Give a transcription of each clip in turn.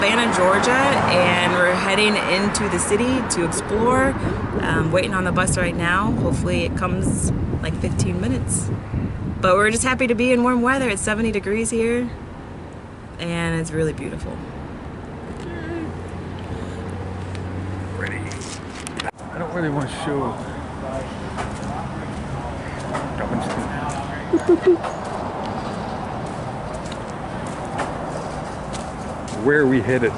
Savannah, Georgia, and we're heading into the city to explore. Waiting on the bus right now. Hopefully it comes like 15 minutes. But we're just happy to be in warm weather. It's 70 degrees here, and it's really beautiful. Ready. I don't really want to show. Where are we headed?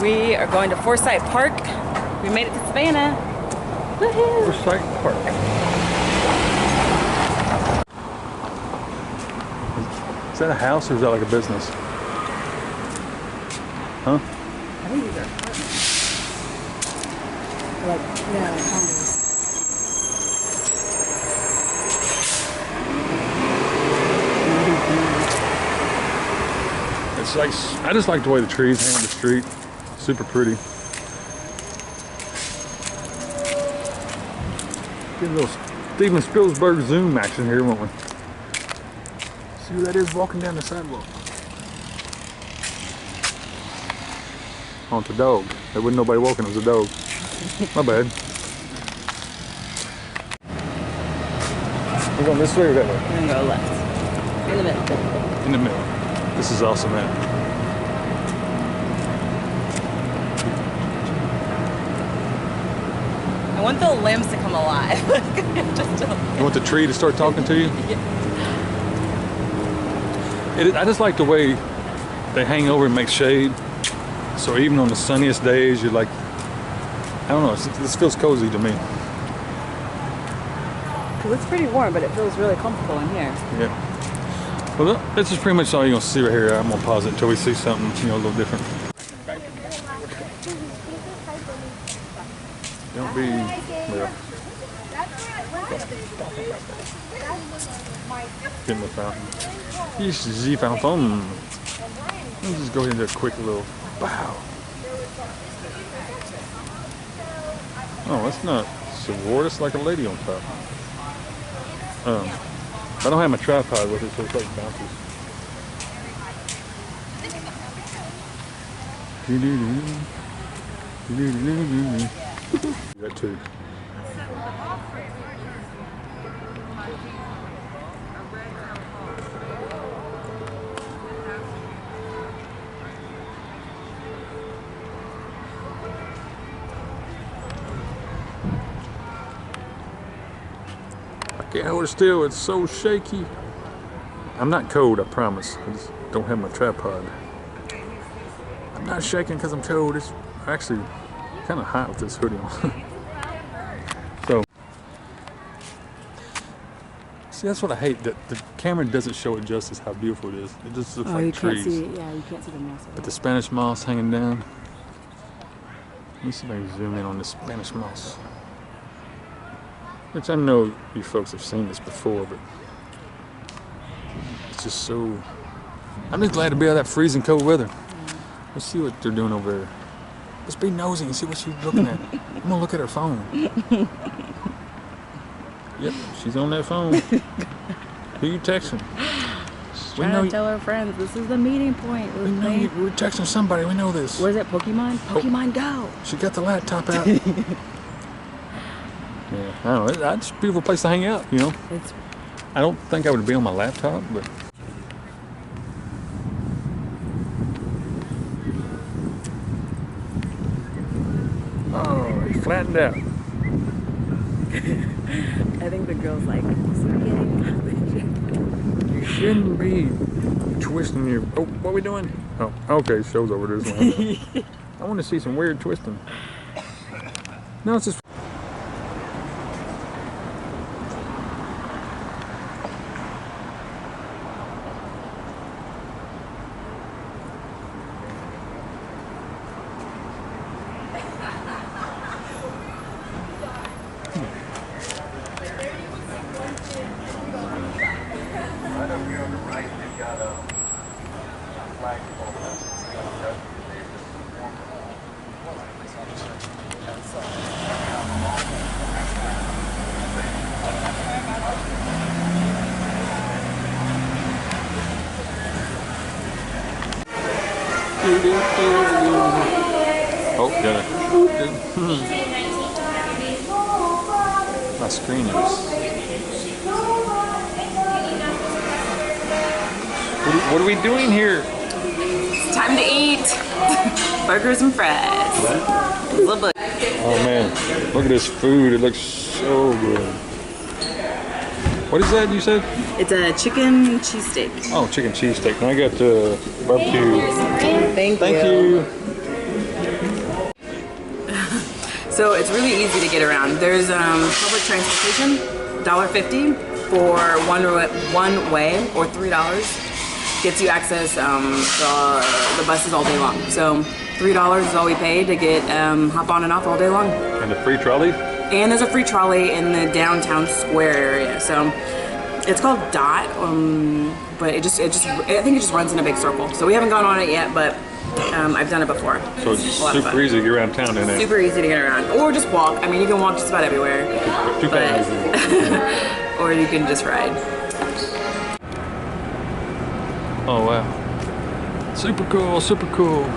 We are going to Forsyth Park. We made it to Savannah. Woohoo! Forsyth Park. Is that a house or is that like a business? Huh? I think these are apartments. Like, yeah, like condos. It's like, I just like the way the trees hang on the street. Super pretty. Get a little Steven Spielberg zoom action here, won't we? See who that is walking down the sidewalk. Oh, it's a dog. There wasn't nobody walking, it was a dog. My bad. We're going this way or that way? We're gonna go left. In the middle. In the middle. This is awesome, man. I want the limbs to come alive. You want the tree to start talking to you? Yeah. I just like the way they hang over and make shade. So even on the sunniest days, you're like, I don't know, this feels cozy to me. Because it's pretty warm, but it feels really comfortable in here. Yeah. Well, this is pretty much all you're going to see right here. I'm going to pause it until we see something, you know, a little different. Don't be... Yeah. Get my fountain. This is the fountain. Let's just go ahead and do a quick little bow. Oh, that's not Savor, that's like a lady on top. I don't have my tripod with it, so it's like bounces. That too. I can't hold it still, it's so shaky. I'm not cold, I promise. I just don't have my tripod. I'm not shaking because I'm cold. It's actually kind of hot with this hoodie on. So, see, that's what I hate. That the camera doesn't show it justice how beautiful it is. It just looks like trees. You can't see the moss. But the Spanish moss hanging down. Let me see if I can zoom in on this Spanish moss. Which I know you folks have seen this before, but it's just so... I'm just glad to be out of that freezing cold weather. Let's see what they're doing over there. Let's be nosy and see what she's looking at. I'm gonna look at her phone. Yep, she's on that phone. Who you texting? She's trying to tell her friends, this is the meeting point. We're texting somebody, we know this. What is it, Pokemon? Pokemon Go! She got the laptop out. Yeah, I don't know, that's a beautiful place to hang out, you know? I don't think I would be on my laptop, but... Oh, he flattened out. I think the girl's like, You shouldn't be twisting your... Oh, what are we doing? Oh, okay, show's over this one. I want to see some weird twisting. No, it's just... Oh, got it. My screen is. What are we doing here? It's time to eat. Burgers and fries. Oh man, look at this food. It looks so good. What is that you said? It's a chicken cheesesteak. Oh, chicken cheesesteak. And I got the barbecue. Thank you. So it's really easy to get around. There's public transportation, $1.50 for one way, or $3 gets you access to the buses all day long. So $3 is all we pay to get hop on and off all day long. And the free trolley? And there's a free trolley in the downtown square area. So it's called DOT, but I think it just runs in a big circle. So we haven't gone on it yet, but I've done it before. So it's super easy to get around town, isn't it? Super easy to get around. Or just walk. I mean, you can walk just about everywhere. Or you can just ride. Oh, wow. Super cool, super cool.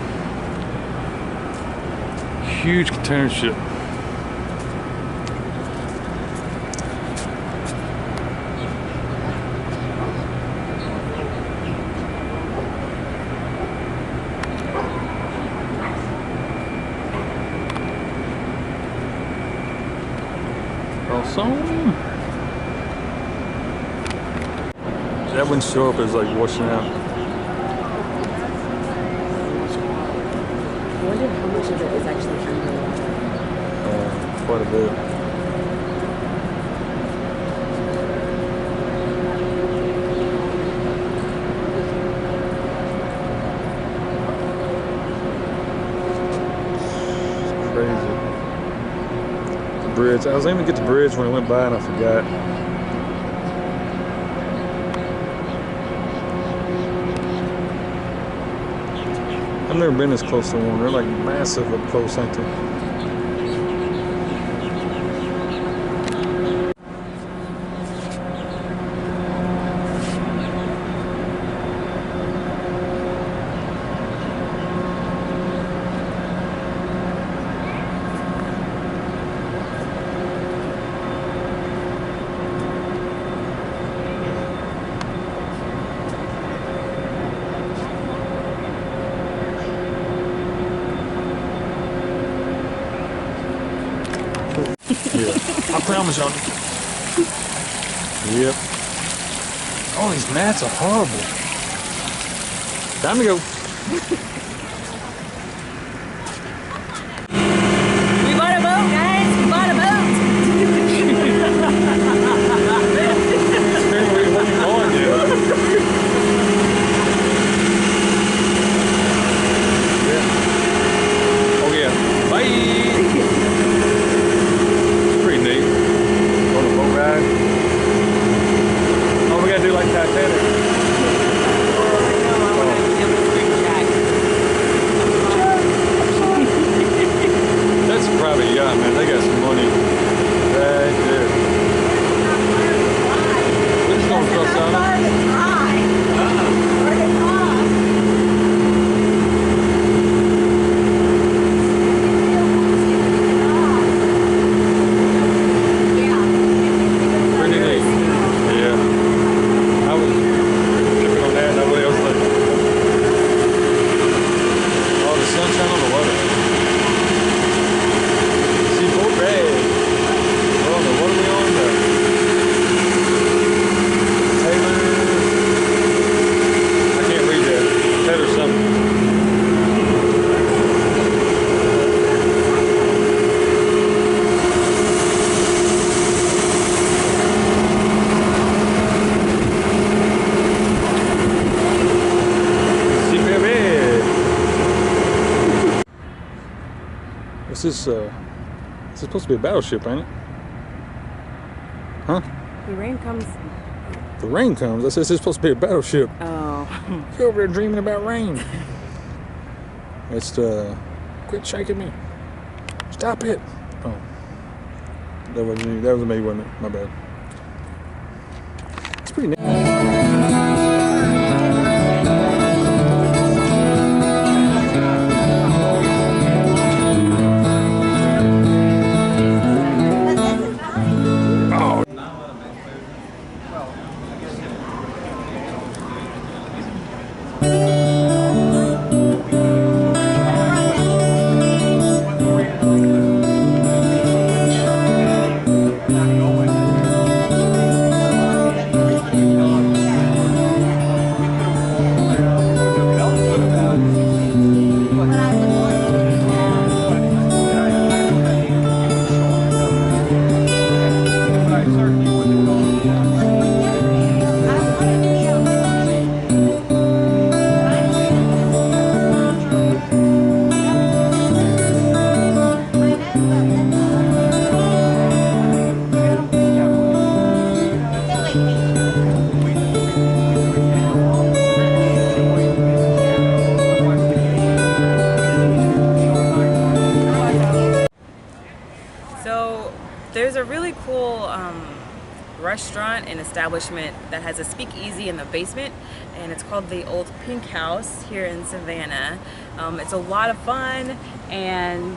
Huge container ship. Awesome. That wouldn't show up as like washing out. I wonder how much of it is actually underwater. Quite a bit. It's crazy. The bridge. I was aiming to get the bridge when I went by and I forgot. I've never been this close to one. They're like massive up close, ain't they? Yeah, I promise y'all. Yep. Oh, these gnats are horrible. Time to go. We bought a boat, guys. We bought a boat. Yeah. Oh yeah. Bye. Pretty neat. On a boat ride. Oh, we gotta do like Titanic. That's a private yacht, man. They got some money right there. We're just going across town. Pretty neat. Yeah. I was tripping on that. Nobody else did. Oh, the sunshine on the water. See, boat red. We're on the, what are we on? The Taylor. I can't read that. Taylor something. See, baby. This is supposed to be a battleship, ain't it? Huh? The rain comes. The rain comes. I said it's supposed to be a battleship. Oh. You're over there dreaming about rain. It's quit shaking me. Stop it. Oh. That wasn't me. That was me, wasn't it? My bad. It's pretty neat. really cool restaurant and establishment that has a speakeasy in the basement, and it's called the Old Pink House here in Savannah. It's a lot of fun, and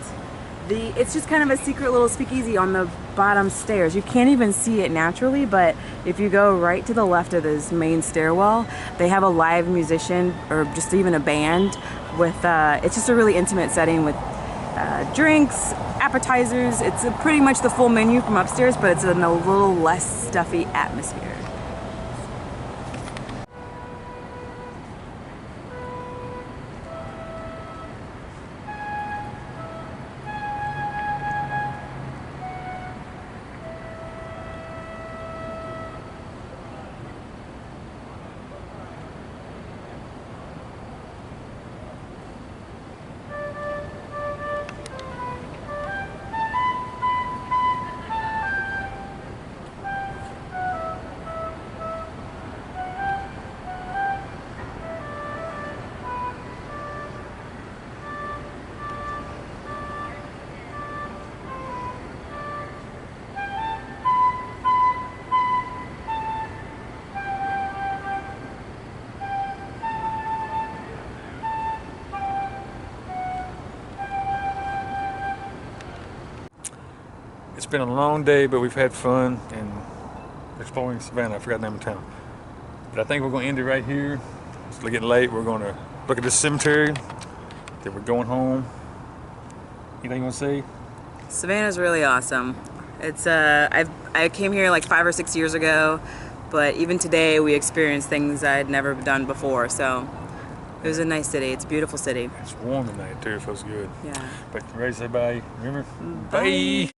it's just kind of a secret little speakeasy on the bottom stairs. You can't even see it naturally, but if you go right to the left of this main stairwell, they have a live musician or just even a band with, it's just a really intimate setting with drinks, appetizers. It's pretty much the full menu from upstairs, but it's in a little less stuffy atmosphere. It's been a long day, but we've had fun and exploring Savannah. I forgot the name of town. But I think we're going to end it right here. It's getting late. We're going to look at this cemetery. Then we're going home. Anything you want to say? Savannah's really awesome. It's I came here like 5 or 6 years ago, but even today we experienced things I'd never done before. So it was a nice city. It's a beautiful city. It's warm tonight too. It feels good. Yeah. But ready to say bye? Remember? Bye. Bye.